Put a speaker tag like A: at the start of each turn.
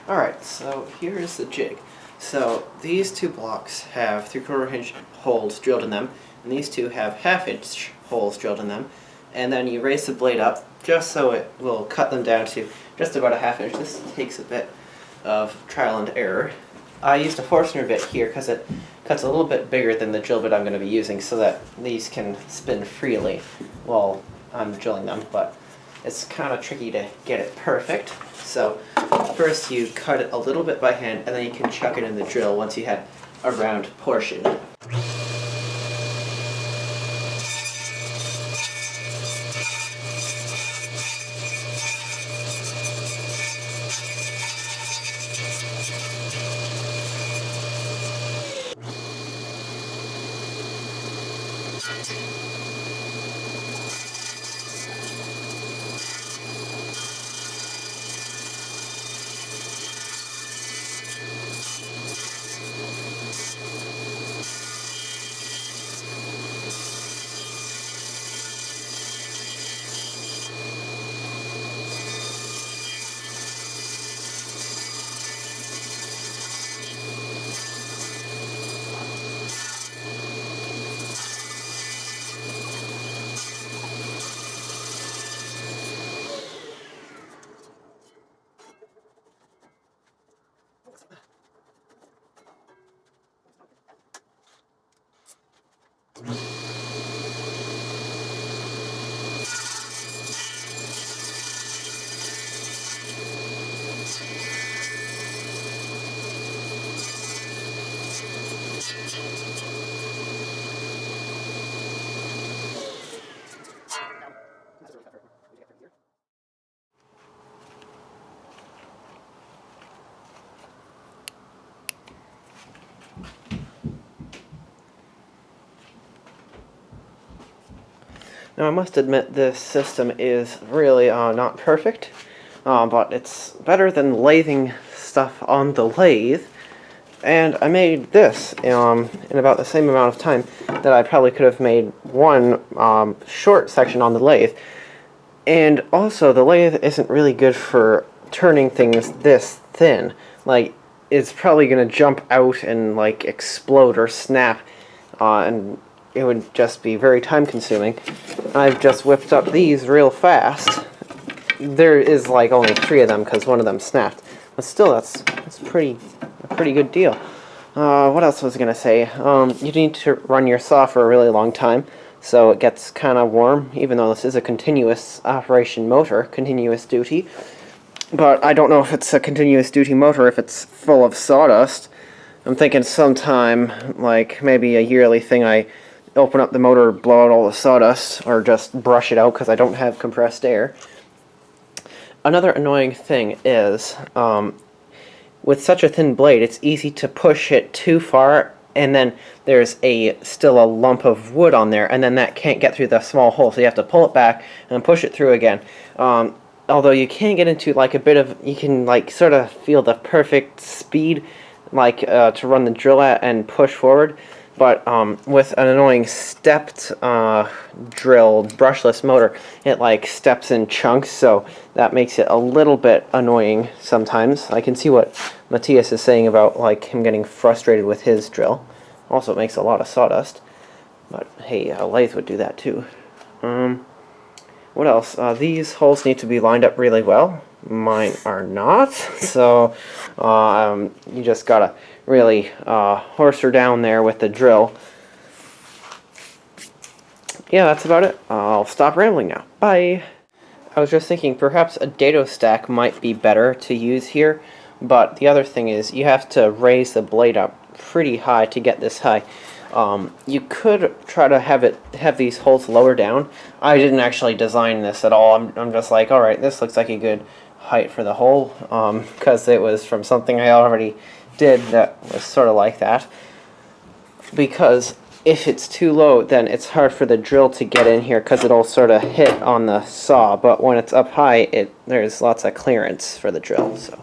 A: Alright, so here's the jig. So these two blocks have 3/4 inch holes drilled in them, and these two have 1/2 inch holes drilled in them. And then you raise the blade up just so it will cut them down to just about 1/2 inch. This takes a bit of trial and error. I used a Forstner bit here because it cuts a little bit bigger than the drill bit I'm going to be using so that these can spin freely while I'm drilling them, but it's kind of tricky to get it perfect. So first you cut it a little bit by hand, and then you can chuck it in the drill once you have a round portion. Now I must admit this system is really not perfect, but it's better than lathing stuff on the lathe, and I made this in about the same amount of time that I probably could have made one short section on the lathe. And also the lathe isn't really good for turning things this thin. Like, it's probably going to jump out and like explode or snap, and it would just be very time consuming. I've just whipped up these real fast. There is like only 3 of them because one of them snapped, but still that's a pretty good deal. What else was I gonna say? You need to run your saw for a really long time so it gets kind of warm, even though this is a continuous operation motor, continuous duty. But I don't know if it's a continuous duty motor if it's full of sawdust. I'm thinking sometime, like maybe a yearly thing, I open up the motor, blow out all the sawdust, or just brush it out because I don't have compressed air. Another annoying thing is, with such a thin blade, it's easy to push it too far, and then there's still a lump of wood on there, and then that can't get through the small hole, so you have to pull it back and push it through again. Although you can get into like a bit of, you can like sort of feel the perfect speed like to run the drill at and push forward. But with an annoying stepped drilled brushless motor, it like steps in chunks, so that makes it a little bit annoying sometimes. I can see what Matthias is saying about like him getting frustrated with his drill. Also, it makes a lot of sawdust, but hey, a lathe would do that too. What else? These holes need to be lined up really well. Mine are not, so you just gotta really horse her down there with the drill. Yeah, that's about it. I'll stop rambling now. Bye! I was just thinking perhaps a dado stack might be better to use here, but the other thing is you have to raise the blade up pretty high to get this high. You could try to have these holes lower down. I didn't actually design this at all. I'm just like, alright, this looks like a good height for the hole, because it was from something I already did that was sort of like that. Because if it's too low, then it's hard for the drill to get in here because it'll sort of hit on the saw, but when it's up high, there's lots of clearance for the drill. So